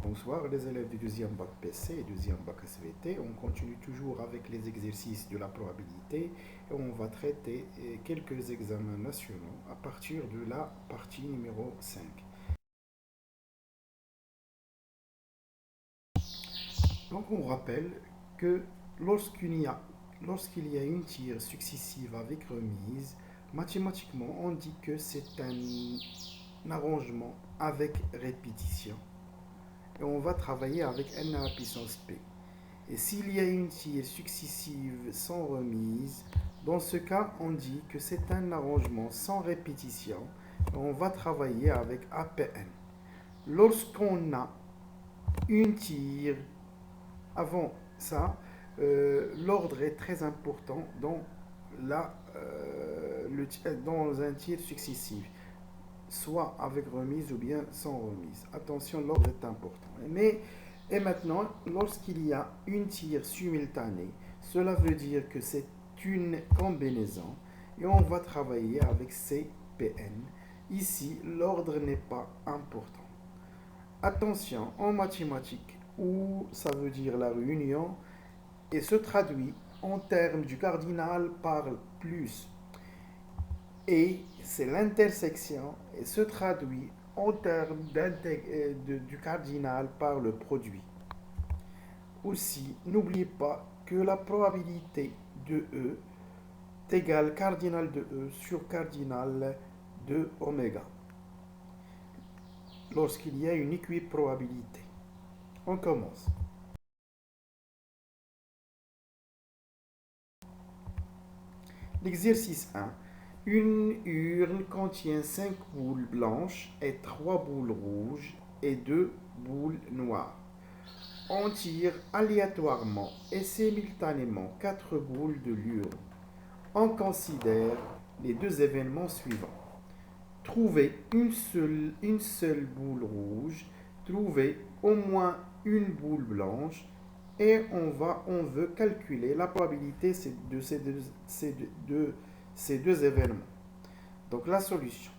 Bonsoir les élèves du deuxième bac PC et deuxième bac SVT. On continue toujours avec les exercices de la probabilité et on va traiter quelques examens nationaux à partir de la partie numéro 5. Donc on rappelle que lorsqu'il y a une tire successive avec remise, mathématiquement on dit que c'est un arrangement avec répétition et on va travailler avec n à la puissance p. Et s'il y a une tire successive sans remise, dans ce cas, on dit que c'est un arrangement sans répétition. Et on va travailler avec APN. Lorsqu'on a une tire, avant ça, l'ordre est très important dans un tir successif, soit avec remise ou bien sans remise. Attention, l'ordre est important. Et maintenant, lorsqu'il y a une tire simultanée, cela veut dire que c'est une combinaison et on va travailler avec CPN. Ici, l'ordre n'est pas important. Attention, en mathématiques, où ça veut dire la réunion et se traduit en termes du cardinal par plus. Et c'est l'intersection et se traduit en termes du cardinal par le produit. Aussi, n'oubliez pas que la probabilité de E est égale cardinal de E sur cardinal de oméga lorsqu'il y a une équiprobabilité. On commence. L'exercice 1. Une urne contient 5 boules blanches et 3 boules rouges et 2 boules noires. On tire aléatoirement et simultanément 4 boules de l'urne. On considère les deux événements suivants. Trouver une seule boule rouge, trouver au moins une boule blanche et on veut calculer la probabilité de ces deux événements. Donc la solution.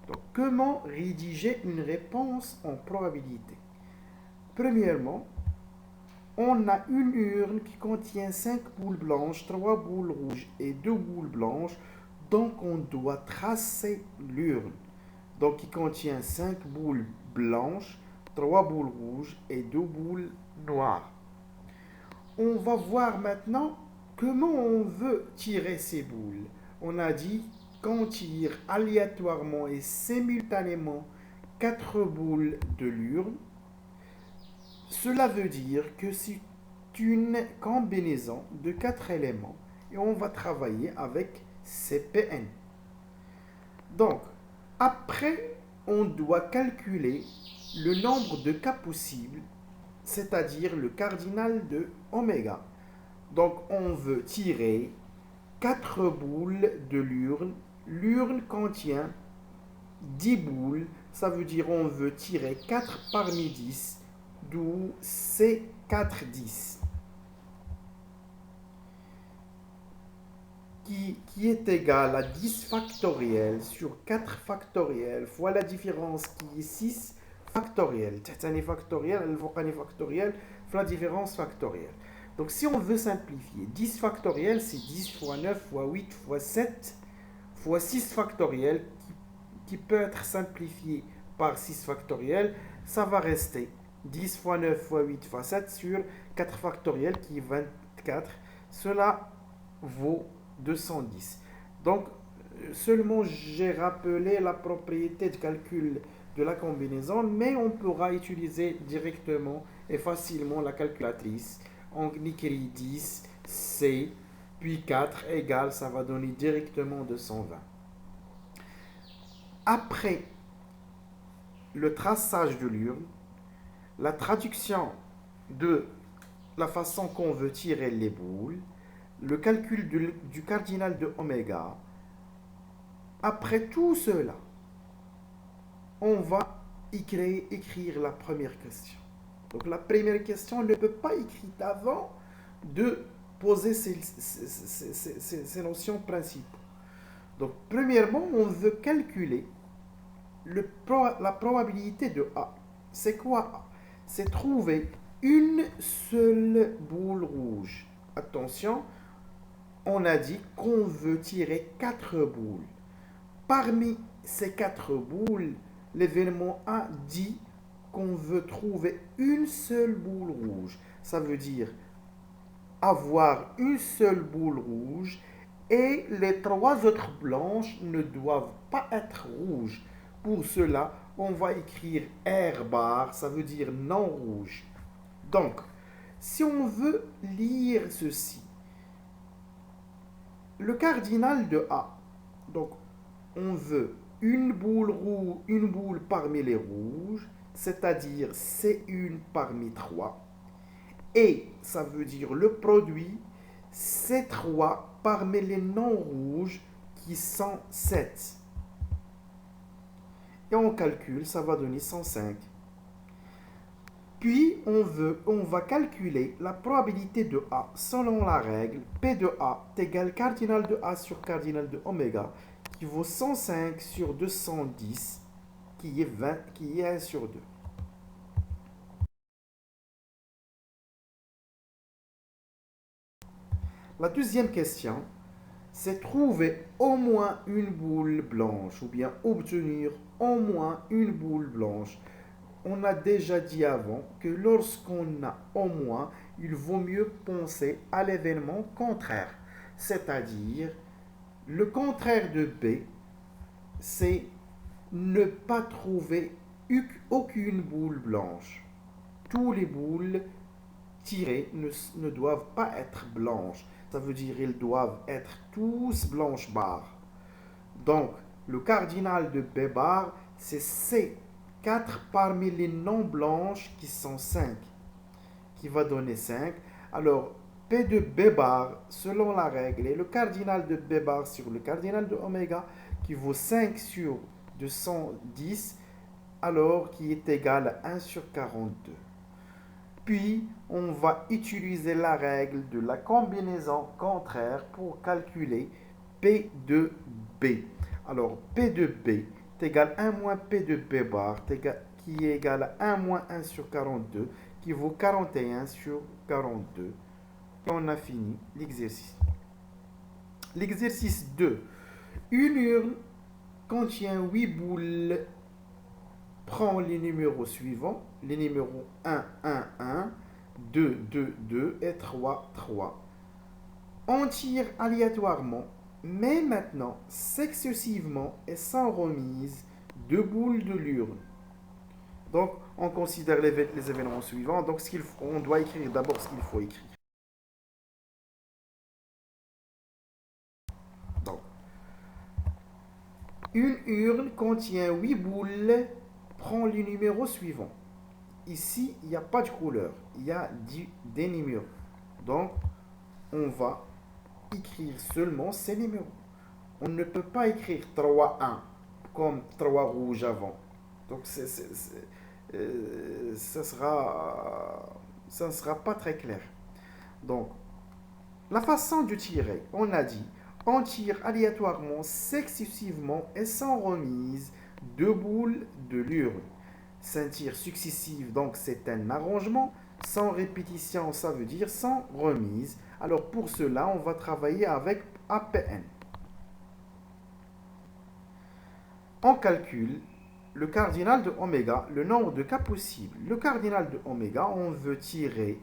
Donc comment rédiger une réponse en probabilité? Premièrement, on a une urne qui contient 5 boules blanches, 3 boules rouges et 2 boules blanches. Donc on doit tracer l'urne. Donc qui contient 5 boules blanches, 3 boules rouges et 2 boules noires. On va voir maintenant comment on veut tirer ces boules. On a dit qu'on tire aléatoirement et simultanément 4 boules de l'urne. Cela veut dire que c'est une combinaison de 4 éléments et on va travailler avec CPN. Donc, après, on doit calculer le nombre de cas possibles, c'est-à-dire le cardinal de oméga. Donc, on veut tirer 4 boules de l'urne. L'urne contient 10 boules, ça veut dire on veut tirer 4 parmi 10, d'où c'est 4 10. Qui est égal à 10 factoriel sur 4 factoriel fois la différence qui est 6 factoriel. تحتاني factoriel, الفوقاني factoriel, fois la différence factorielle. Donc si on veut simplifier, 10 factoriel c'est 10 fois 9 fois 8 fois 7 fois 6 factoriel qui peut être simplifié par 6 factoriel. Ça va rester 10 fois 9 fois 8 fois 7 sur 4 factoriel qui est 24. Cela vaut 210. Donc, seulement j'ai rappelé la propriété de calcul de la combinaison, mais on pourra utiliser directement et facilement la calculatrice. On écrit 10, C, puis 4 égale, ça va donner directement 220. Après le traçage de l'urne, la traduction de la façon qu'on veut tirer les boules, le calcul du cardinal de oméga. Après tout cela, on va écrire la première question. Donc la première question ne peut pas être écrite avant de poser ces notions principales. Donc premièrement, on veut calculer la probabilité de A. C'est quoi A? c'est trouver une seule boule rouge. Attention, on a dit qu'on veut tirer 4 boules. Parmi ces 4 boules, l'événement A dit qu'on veut trouver une seule boule rouge. Ça veut dire avoir une seule boule rouge et les 3 autres blanches ne doivent pas être rouges. Pour cela, on va écrire R bar, ça veut dire non rouge. Donc, si on veut lire ceci, le cardinal de A, donc on veut une boule rouge, une boule parmi les rouges, c'est-à-dire C1 parmi 3. Et ça veut dire le produit C3 parmi les non rouges qui sont 7. Et on calcule, ça va donner 105. Puis on va calculer la probabilité de A selon la règle P de A égale cardinal de A sur cardinal de oméga qui vaut 105 sur 210 qui est 1 sur 2. La deuxième question, c'est trouver au moins une boule blanche ou bien obtenir au moins une boule blanche. On a déjà dit avant que lorsqu'on a au moins, il vaut mieux penser à l'événement contraire. C'est-à-dire, le contraire de B, c'est ne pas trouver aucune boule blanche. Tous les boules tirées ne doivent pas être blanches. Ça veut dire qu'ils doivent être tous blanches barres. Donc, le cardinal de B bar, c'est C. 4 parmi les non blanches qui sont 5, qui va donner 5. Alors, P de B bar, selon la règle, est le cardinal de B bar sur le cardinal de oméga, qui vaut 5 sur 210, alors qui est égal à 1 sur 42. Puis, on va utiliser la règle de la combinaison contraire pour calculer P de B. Alors, P de B est égal à 1 moins P de B bar, qui est égal à 1 moins 1 sur 42, qui vaut 41 sur 42. Et on a fini l'exercice. L'exercice 2. Une urne contient 8 boules. Prends les numéros suivants, les numéros 1, 1, 1, 2, 2, 2 et 3, 3. On tire aléatoirement, mais maintenant, successivement et sans remise, 2 boules de l'urne. Donc, on considère les événements suivants. Donc, on doit écrire d'abord ce qu'il faut écrire. Donc, une urne contient 8 boules. Prends les numéros suivants. Ici, il n'y a pas de couleur. Il y a des numéros. Donc, on va écrire seulement ces numéros. On ne peut pas écrire 3, 1 comme 3 rouges avant. Donc, ça ne sera pas très clair. Donc, la façon de tirer, on a dit, on tire aléatoirement, successivement et sans remise 2 boules de l'urne. C'est un tir successif, donc c'est un arrangement. Sans répétition, ça veut dire sans remise. Alors pour cela, on va travailler avec APN. On calcule le cardinal de oméga, le nombre de cas possibles. Le cardinal de oméga, on veut tirer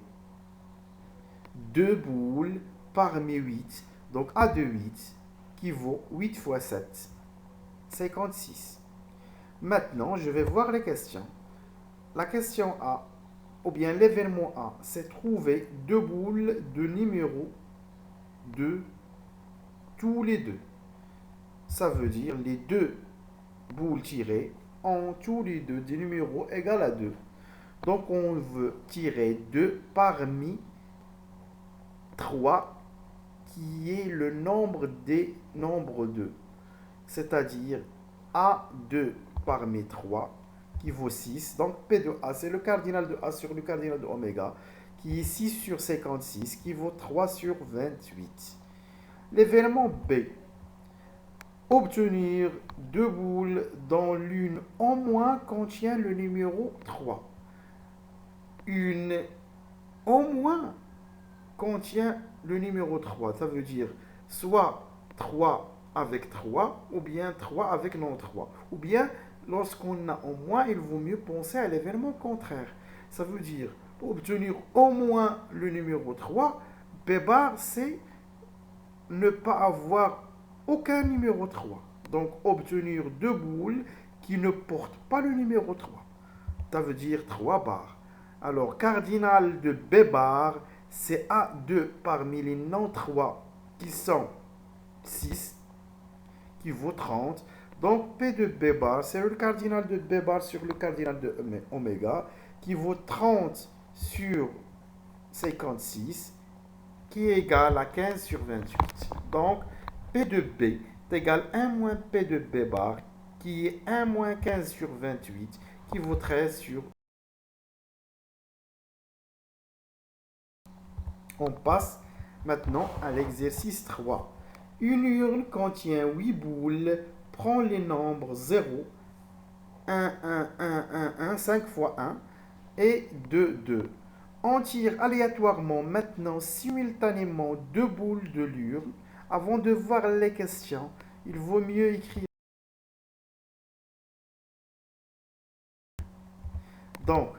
2 boules parmi 8. Donc A de 8 qui vaut 8 fois 7, 56. Maintenant, je vais voir les questions. La question A, ou bien l'événement A, c'est trouver 2 boules de numéro 2 tous les deux. Ça veut dire les 2 boules tirées ont tous les deux des numéros égaux à 2. Donc on veut tirer 2 parmi 3 qui est le nombre des nombres 2. C'est-à-dire A2 parmi 3 qui vaut 6. Donc P de A, c'est le cardinal de A sur le cardinal de oméga, qui est 6 sur 56, qui vaut 3 sur 28. L'événement B. Obtenir 2 boules dont l'une au moins contient le numéro 3. une au moins contient le numéro 3. Ça veut dire soit 3 avec 3 ou bien 3 avec non 3. Ou bien, lorsqu'on a au moins, il vaut mieux penser à l'événement contraire. Ça veut dire, pour obtenir au moins le numéro 3, B bar, c'est ne pas avoir aucun numéro 3. Donc, obtenir deux boules qui ne portent pas le numéro 3. Ça veut dire 3 barres. Alors, cardinal de B bar, c'est A2 parmi les non 3 qui sont 6, qui vaut 30. Donc, P de B bar, c'est le cardinal de B bar sur le cardinal de oméga, qui vaut 30 sur 56, qui est égal à 15 sur 28. Donc, P de B est égal à 1 moins P de B bar, qui est 1 moins 15 sur 28, qui vaut 13 sur... On passe maintenant à l'exercice 3. Une urne contient 8 boules. Prend les nombres 0, 1, 1, 1, 1, 1, 5 fois 1 et 2, 2. On tire aléatoirement maintenant simultanément deux boules de l'urne. Avant de voir les questions, il vaut mieux écrire. Donc,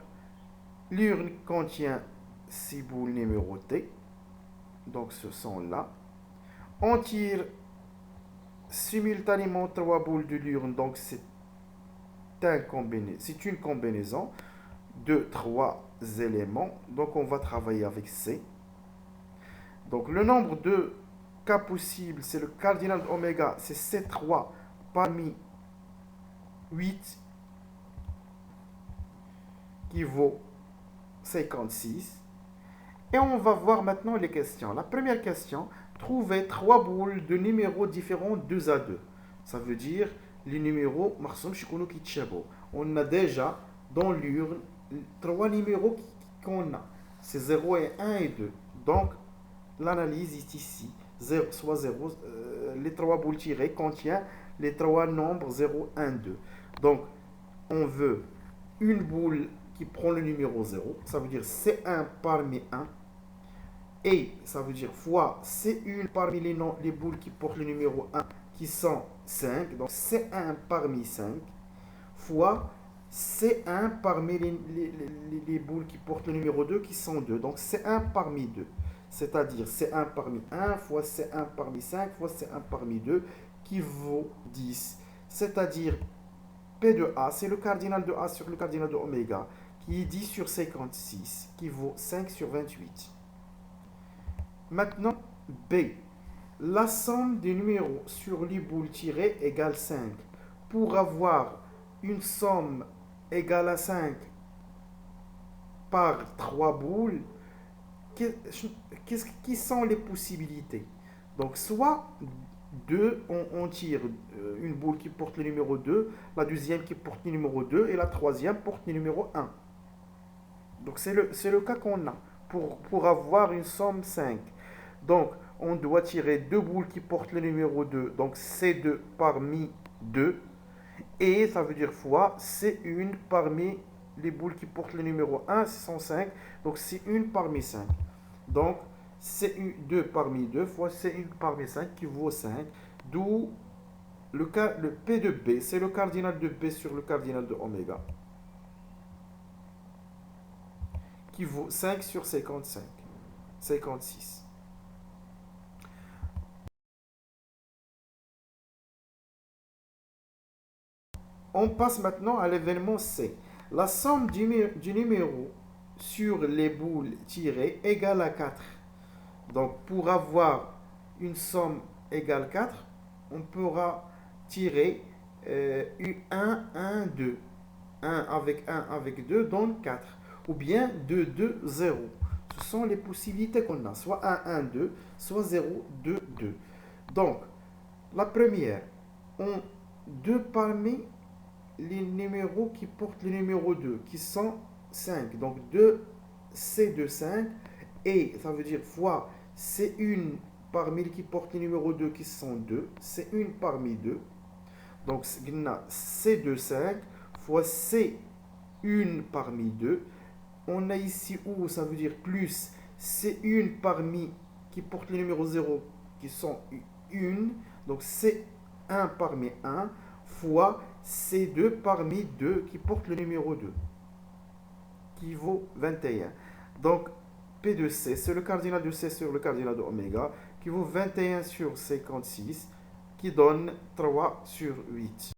l'urne contient 6 boules numérotées. Donc, ce sont là. On tire simultanément trois boules de l'urne. Donc, c'est une combinaison de trois éléments. Donc, on va travailler avec C. Donc, le nombre de cas possibles, c'est le cardinal d'oméga, c'est C3 parmi 8 qui vaut 56. Et on va voir maintenant les questions. La première question, trouver trois boules de numéros différents 2 à 2. Ça veut dire les numéros, on a déjà dans l'urne trois numéros qu'on a. C'est 0 et 1 et 2. Donc, l'analyse est ici. 0, soit 0, les trois boules tirées contiennent les trois nombres 0, 1, 2. Donc, on veut une boule qui prend le numéro 0. Ça veut dire C1 parmi 1. Et ça veut dire fois C1 parmi les boules qui portent le numéro 1 qui sont 5. Donc C1 parmi 5 fois C1 parmi les boules qui portent le numéro 2 qui sont 2. Donc C1 parmi 2. C'est-à-dire C1 parmi 1 fois C1 parmi 5 fois C1 parmi 2 qui vaut 10. C'est-à-dire P de A, c'est le cardinal de A sur le cardinal de oméga qui est 10 sur 56 qui vaut 5 sur 28. Maintenant, B. La somme des numéros sur les boules tirées égale 5. Pour avoir une somme égale à 5 par 3 boules, qui sont les possibilités? Donc, soit 2, on tire une boule qui porte le numéro 2, la deuxième qui porte le numéro 2 et la troisième porte le numéro 1. Donc, c'est le cas qu'on a pour avoir une somme 5. Donc, on doit tirer deux boules qui portent le numéro 2. Donc, C2 parmi 2. Et ça veut dire fois C1 parmi les boules qui portent le numéro 1, ce sont 5. Donc, C1 parmi 5. Donc, C2 parmi 2 fois C1 parmi 5 qui vaut 5. D'où le P de B, c'est le cardinal de B sur le cardinal de oméga. Qui vaut 5 sur 55. 56. On passe maintenant à l'événement C. La somme du numéro sur les boules tirées égale à 4. Donc, pour avoir une somme égale 4, on pourra tirer 1, 1, 2. 1 avec 1 avec 2 donne 4. Ou bien 2, 2, 0. Ce sont les possibilités qu'on a. Soit 1, 1, 2, soit 0, 2, 2. Donc, la première, on 2 parmi les numéros qui portent le numéro 2, qui sont 5. Donc 2, C de 5. Et ça veut dire fois C1 parmi les qui portent le numéro 2, qui sont 2. C1 parmi 2. Donc C de 5 fois C1 parmi 2. On a ici ou, ça veut dire plus C1 parmi qui porte le numéro 0 qui sont 1. Donc C1 parmi 1 fois C2 parmi 2 qui porte le numéro 2 qui vaut 21. Donc P de C, c'est le cardinal de C sur le cardinal de oméga qui vaut 21 sur 56 qui donne 3 sur 8.